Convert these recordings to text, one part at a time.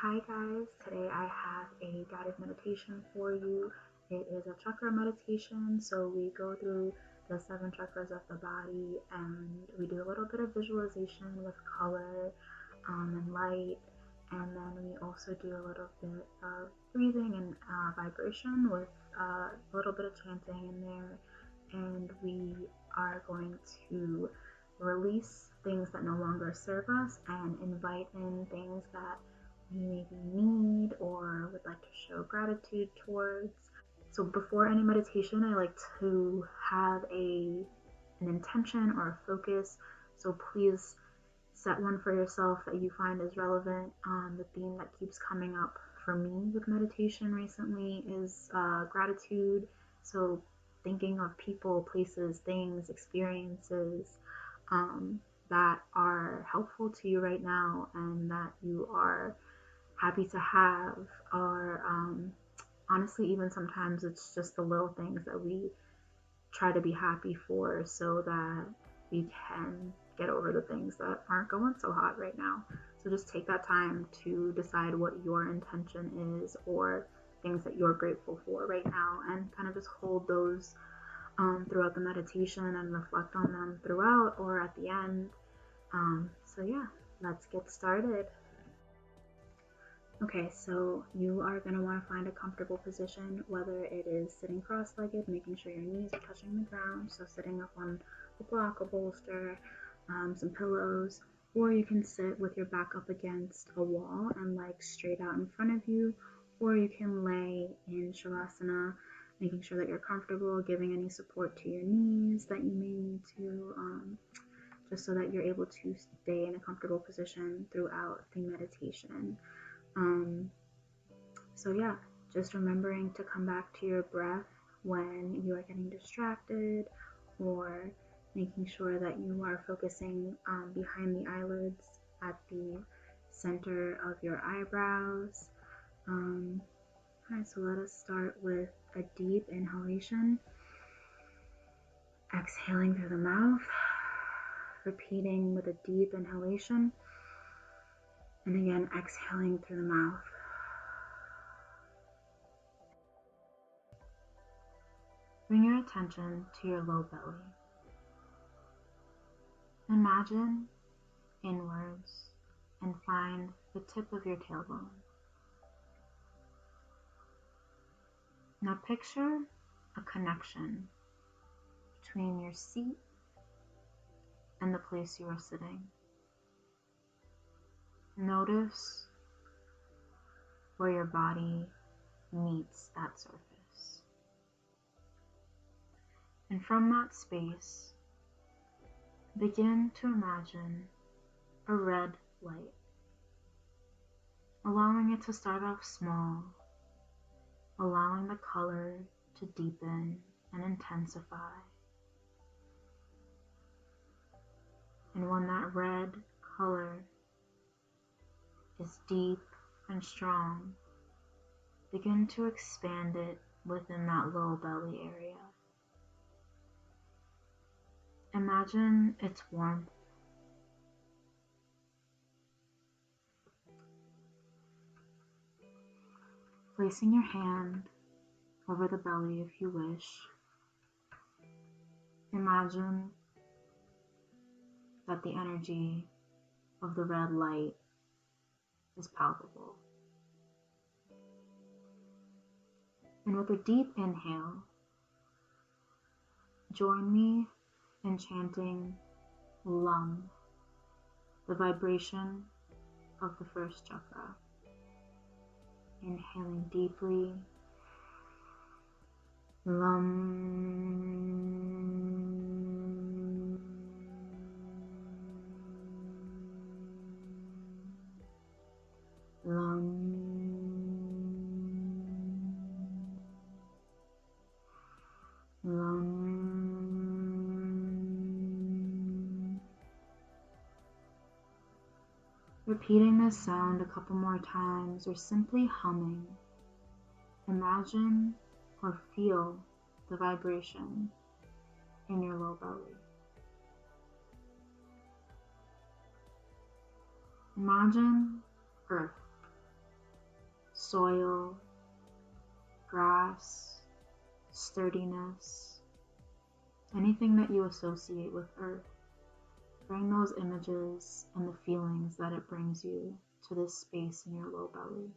Hi guys, today I have a guided meditation for you. It is a chakra meditation, so we go through the 7 chakras of the body and we do a little bit of visualization with color and light, and then we also do a little bit of breathing and vibration with a little bit of chanting in there, and we are going to release things that no longer serve us and invite in things that we maybe need or would like to show gratitude towards. So before any meditation, I like to have an intention or a focus. So please set one for yourself that you find is relevant. The theme that keeps coming up for me with meditation recently is gratitude. So thinking of people, places, things, experiences that are helpful to you right now and that you are happy to have, or honestly, even sometimes it's just the little things that we try to be happy for so that we can get over the things that aren't going so hot right now. So just take that time to decide what your intention is or things that you're grateful for right now, and kind of just hold those throughout the meditation and reflect on them throughout or at the end. So yeah, let's get started. Okay, so you are going to want to find a comfortable position, whether it is sitting cross-legged, making sure your knees are touching the ground, so sitting up on a block, a bolster, some pillows, or you can sit with your back up against a wall and legs straight out in front of you, or you can lay in Shavasana, making sure that you're comfortable, giving any support to your knees that you may need to, just so that you're able to stay in a comfortable position throughout the meditation. So yeah, just remembering to come back to your breath when you are getting distracted, or making sure that you are focusing behind the eyelids at the center of your eyebrows. Alright, so let us start with a deep inhalation, exhaling through the mouth, repeating with a deep inhalation, and again exhaling through the mouth. Bring your attention to your low belly. Imagine inwards and find the tip of your tailbone. Now picture a connection between your seat and the place you are sitting. Notice where your body meets that surface. And from that space, begin to imagine a red light, allowing it to start off small, allowing the color to deepen and intensify. And when that red color is deep and strong, begin to expand it within that low belly area. Imagine its warmth. Placing your hand over the belly if you wish. Imagine that the energy of the red light is palpable. And with a deep inhale, join me in chanting Lum, the vibration of the first chakra. Inhaling deeply. Lum. Lum. Lum. Repeating this sound a couple more times, or simply humming, imagine or feel the vibration in your low belly. Imagine Earth soil, grass, sturdiness, anything that you associate with earth. Bring those images and the feelings that it brings you to this space in your low belly.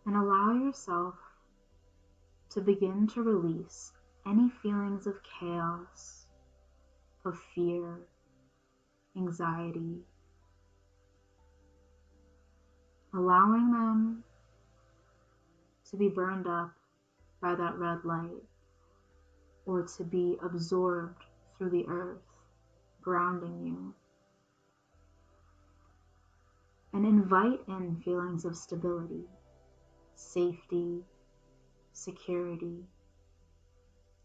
And allow yourself to begin to release any feelings of chaos, of fear, anxiety, allowing them to be burned up by that red light or to be absorbed through the earth, grounding you. And invite in feelings of stability, safety, security,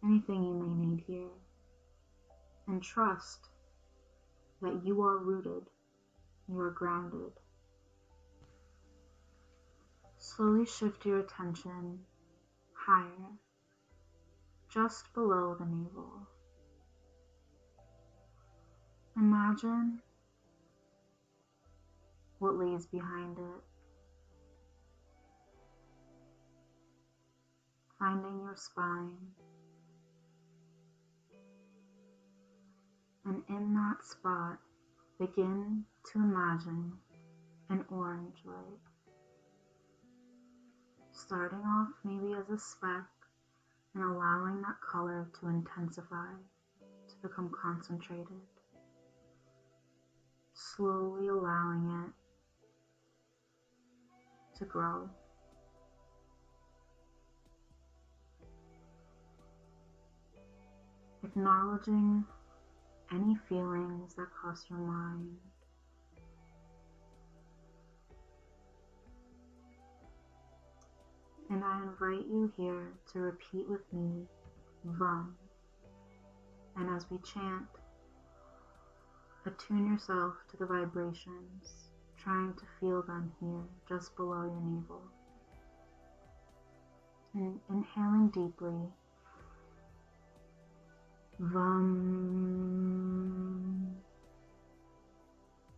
anything you may need here. And trust that you are rooted, you are grounded. Slowly shift your attention higher, just below the navel. Imagine what lays behind it. Finding your spine. And in that spot, begin to imagine an orange light. Starting off maybe as a speck and allowing that color to intensify, to become concentrated. Slowly allowing it to grow. Acknowledging any feelings that cross your mind. And I invite you here to repeat with me, VUM. And as we chant, attune yourself to the vibrations, trying to feel them here, just below your navel. And inhaling deeply, VUM,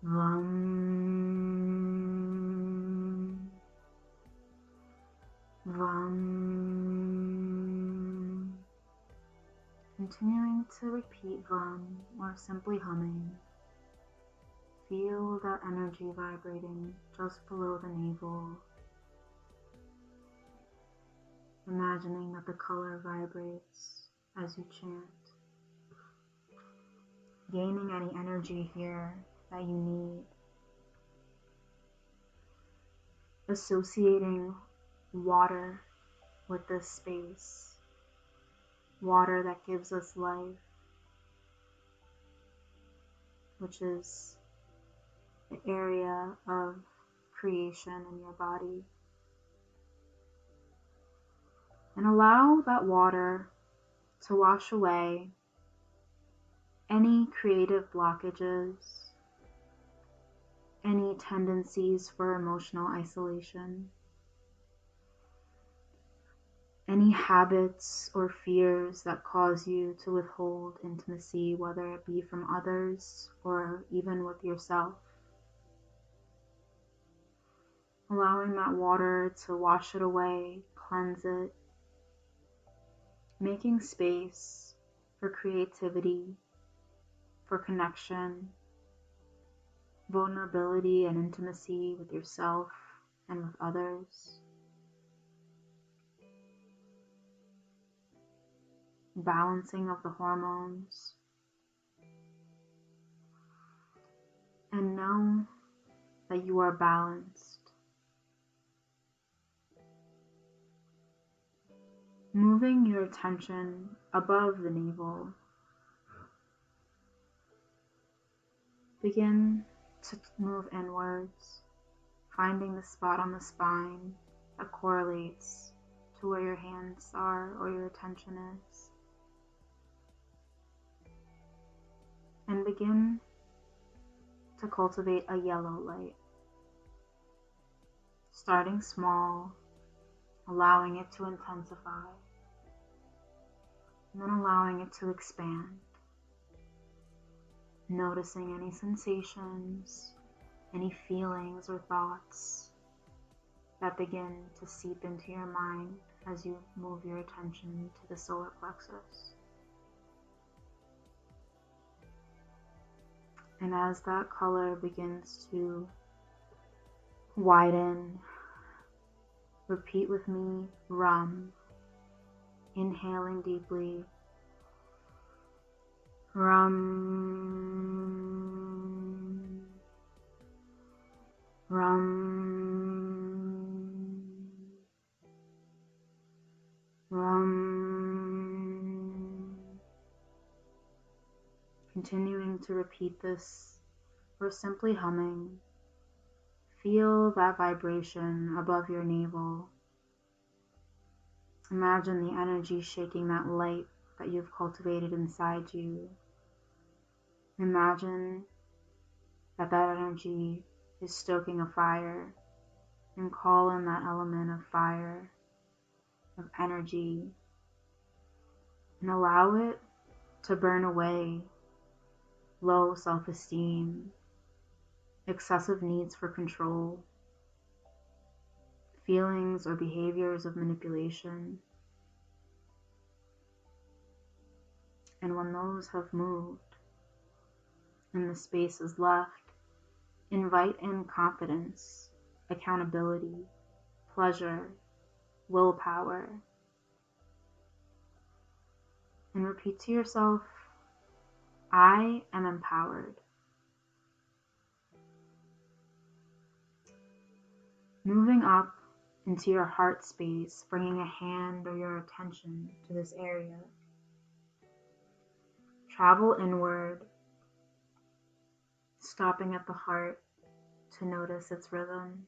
VUM, VUM. Continuing to repeat VUM or simply humming. Feel that energy vibrating just below the navel. Imagining that the color vibrates as you chant. Gaining any energy here that you need. Associating water with this space. Water that gives us life, which is the area of creation in your body. And allow that water to wash away any creative blockages, any tendencies for emotional isolation, any habits or fears that cause you to withhold intimacy, whether it be from others or even with yourself. Allowing that water to wash it away, cleanse it, making space for creativity, for connection, vulnerability and intimacy with yourself and with others. Balancing of the hormones. And know that you are balanced. Moving your attention above the navel. Begin to move inwards, finding the spot on the spine that correlates to where your hands are or your attention is. And begin to cultivate a yellow light. Starting small, allowing it to intensify, and then allowing it to expand. noticing any sensations, any feelings or thoughts that begin to seep into your mind as you move your attention to the solar plexus. And as that color begins to widen, repeat with me, Rum. Inhaling deeply. Rum. Rum. Rum. Continuing to repeat this or simply humming. Feel that vibration above your navel. Imagine the energy shaking that light that you've cultivated inside you. Imagine that energy is stoking a fire, and call in that element of fire, of energy, and allow it to burn away low self-esteem, excessive needs for control, feelings or behaviors of manipulation. And when those have moved and the space is left, invite in confidence, accountability, pleasure, willpower, and repeat to yourself, I am empowered. Moving up into your heart space, bringing a hand or your attention to this area. Travel inward, stopping at the heart to notice its rhythm,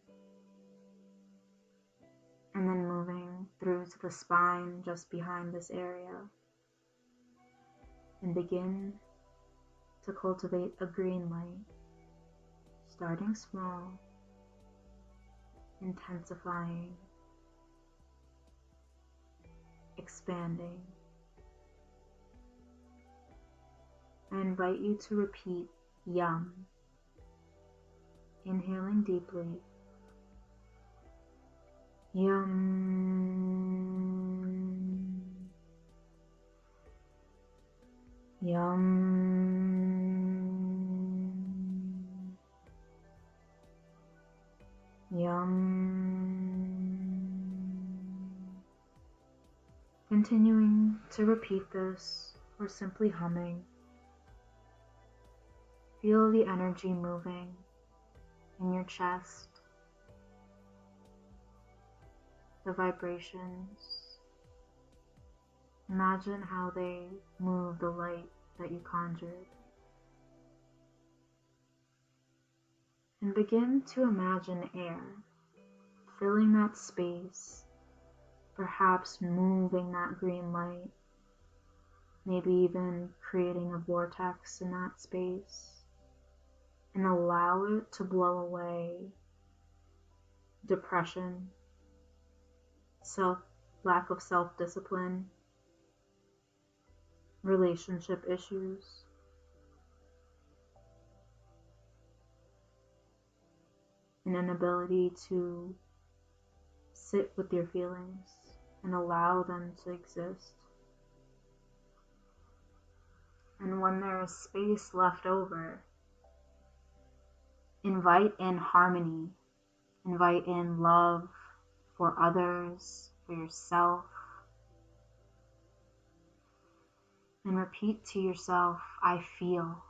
and then moving through to the spine just behind this area, and begin to cultivate a green light, starting small, intensifying, expanding. I invite you to repeat Yum, inhaling deeply. Yum. Yum. Yum. Continuing to repeat this or simply humming. Feel the energy moving in your chest, the vibrations. Imagine how they move the light that you conjured. And begin to imagine air filling that space, perhaps moving that green light, maybe even creating a vortex in that space, and allow it to blow away depression, lack of self-discipline, relationship issues, an inability to sit with your feelings and allow them to exist. And when there is space left over, invite in harmony, invite in love for others, for yourself, and repeat to yourself, I feel.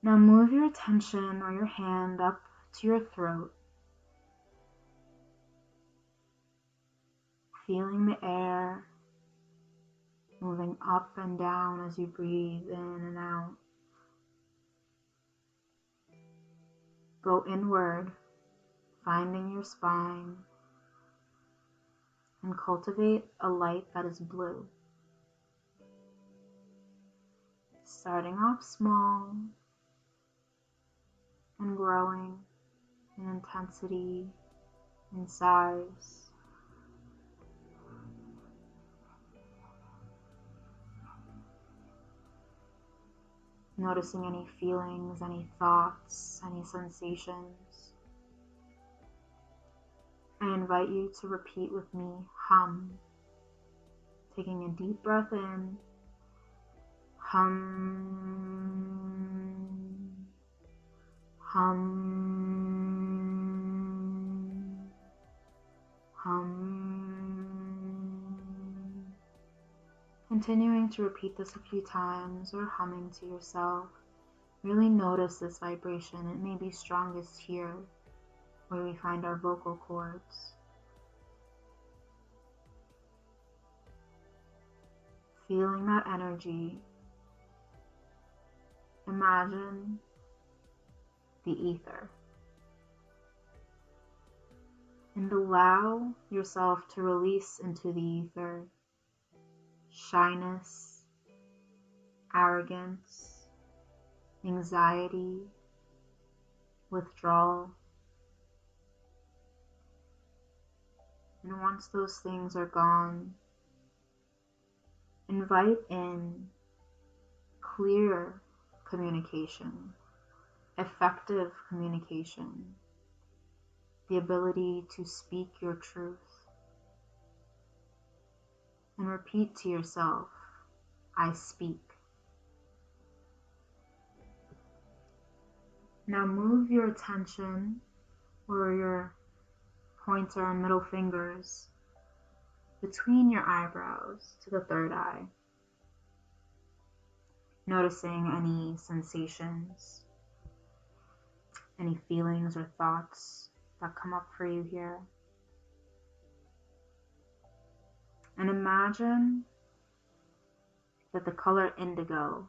Now move your attention or your hand up to your throat, feeling the air moving up and down as you breathe in and out. Go inward, finding your spine, and cultivate a light that is blue. Starting off small and growing in intensity and size. noticing any feelings, any thoughts, any sensations. I invite you to repeat with me, hum. Taking a deep breath in, hum, hum, hum. Continuing to repeat this a few times or humming to yourself. Really notice this vibration. It may be strongest here, where we find our vocal cords. Feeling that energy. Imagine the ether. And allow yourself to release into the ether shyness, arrogance, anxiety, withdrawal. And once those things are gone, invite in clear communication, effective communication, the ability to speak your truth. And repeat to yourself, I speak. Now move your attention or your pointer and middle fingers between your eyebrows to the third eye. Noticing any sensations, any feelings or thoughts that come up for you here. And imagine that the color indigo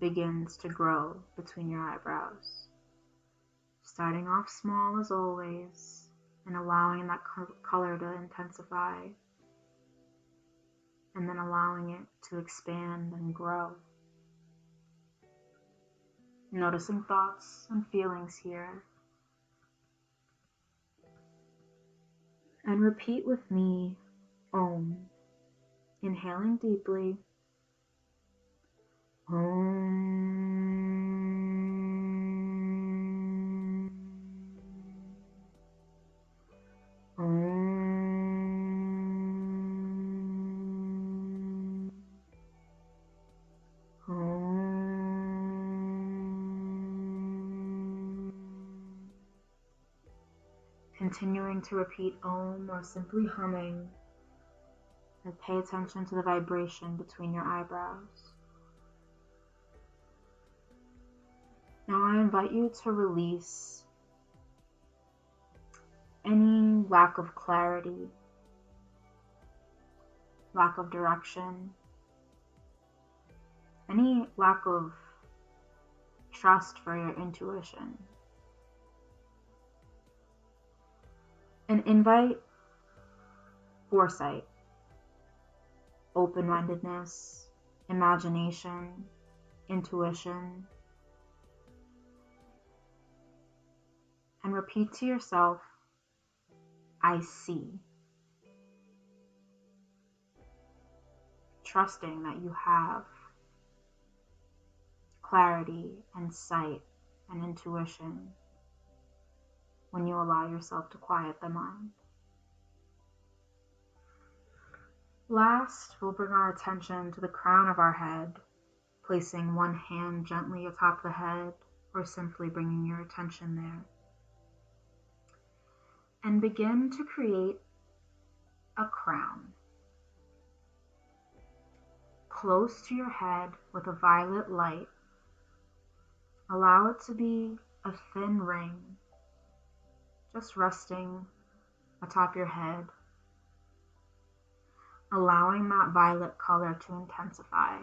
begins to grow between your eyebrows. Starting off small as always, and allowing that color to intensify, and then allowing it to expand and grow. Noticing thoughts and feelings here. And repeat with me, Om. Inhaling deeply. Om. Om. Om. Continuing to repeat Om or simply humming, and pay attention to the vibration between your eyebrows. Now I invite you to release any lack of clarity, lack of direction, any lack of trust for your intuition. And invite foresight, open-mindedness, imagination, intuition. And repeat to yourself, I see. Trusting that you have clarity and sight and intuition when you allow yourself to quiet the mind. Last, we'll bring our attention to the crown of our head, placing one hand gently atop the head or simply bringing your attention there. And begin to create a crown close to your head with a violet light. Allow it to be a thin ring, just resting atop your head, allowing that violet color to intensify,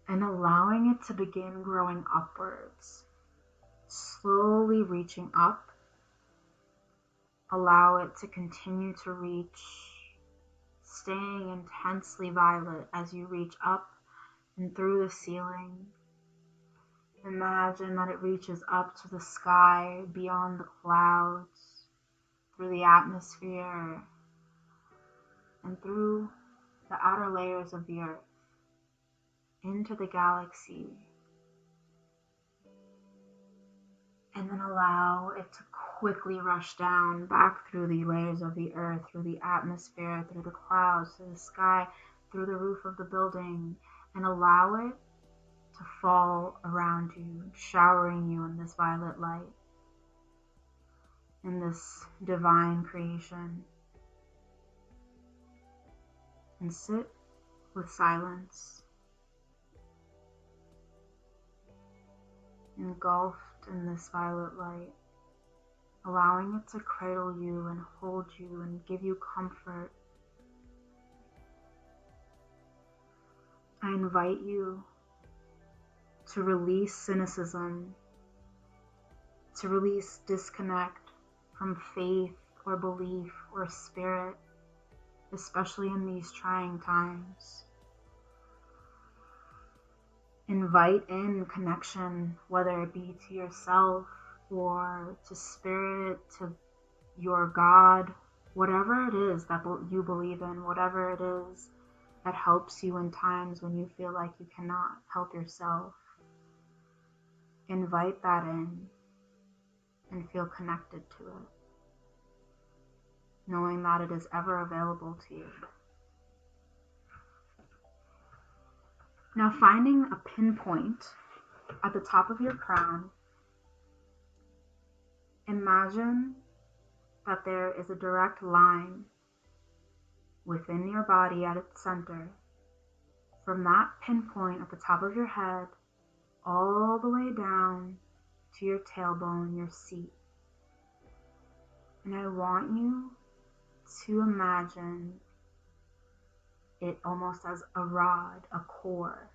and allowing it to begin growing upwards, slowly reaching up. Allow it to continue to reach, staying intensely violet as you reach up and through the ceiling. Imagine that it reaches up to the sky, beyond the clouds, through the atmosphere, and through the outer layers of the earth. into the galaxy, and then allow it to quickly rush down back through the layers of the earth, through the atmosphere, through the clouds, through the sky, through the roof of the building, and allow it to fall around you, showering you in this violet light, in this divine creation. And sit with silence, engulfed in this violet light, allowing it to cradle you and hold you and give you comfort. I invite you to release cynicism, to release disconnect from faith or belief or spirit, especially in these trying times. Invite in connection, whether it be to yourself or to spirit, to your God, whatever it is that you believe in, whatever it is that helps you in times when you feel like you cannot help yourself. Invite that in and feel connected to it, knowing that it is ever available to you. Now, finding a pinpoint at the top of your crown, imagine that there is a direct line within your body at its center, from that pinpoint at the top of your head, all the way down to your tailbone, your seat. And I want you to imagine it almost as a rod, a core.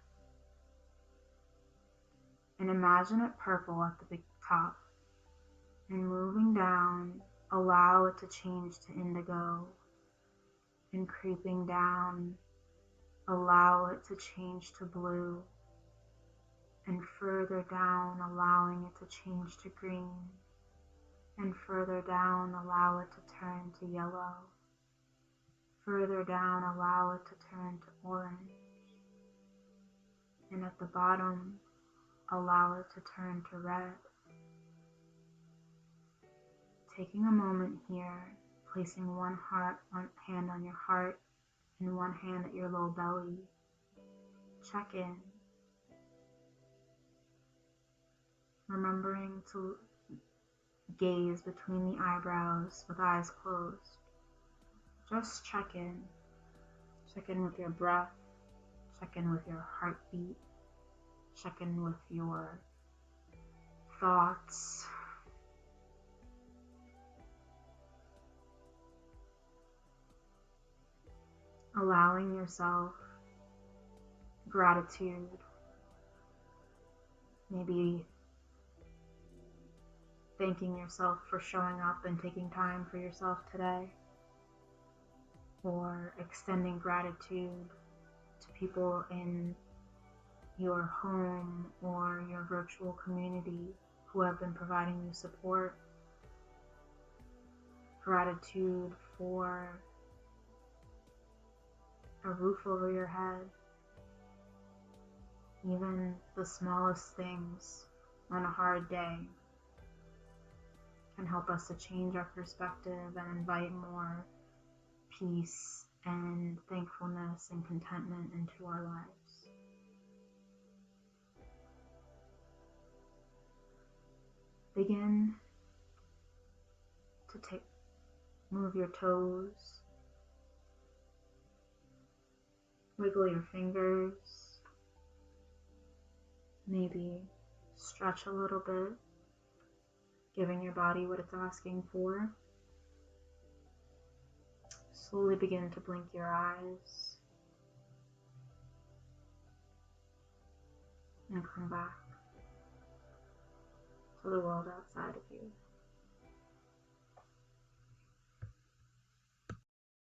And imagine it purple at the big top. And moving down, allow it to change to indigo. And creeping down, allow it to change to blue. And further down, allowing it to change to green. And further down, allow it to turn to yellow. Further down, allow it to turn to orange. And at the bottom, allow it to turn to red. Taking a moment here, placing one hand on your heart and one hand at your low belly. Check in. Remembering to gaze between the eyebrows with eyes closed. Just check in. Check in with your breath. Check in with your heartbeat. Check in with your thoughts. Allowing yourself gratitude. Maybe thanking yourself for showing up and taking time for yourself today. Or extending gratitude to people in your home or your virtual community who have been providing you support. Gratitude for a roof over your head. Even the smallest things on a hard day can help us to change our perspective and invite more peace and thankfulness and contentment into our lives. Begin to move your toes, wiggle your fingers, maybe stretch a little bit, giving your body what it's asking for. Slowly begin to blink your eyes and come back to the world outside of you.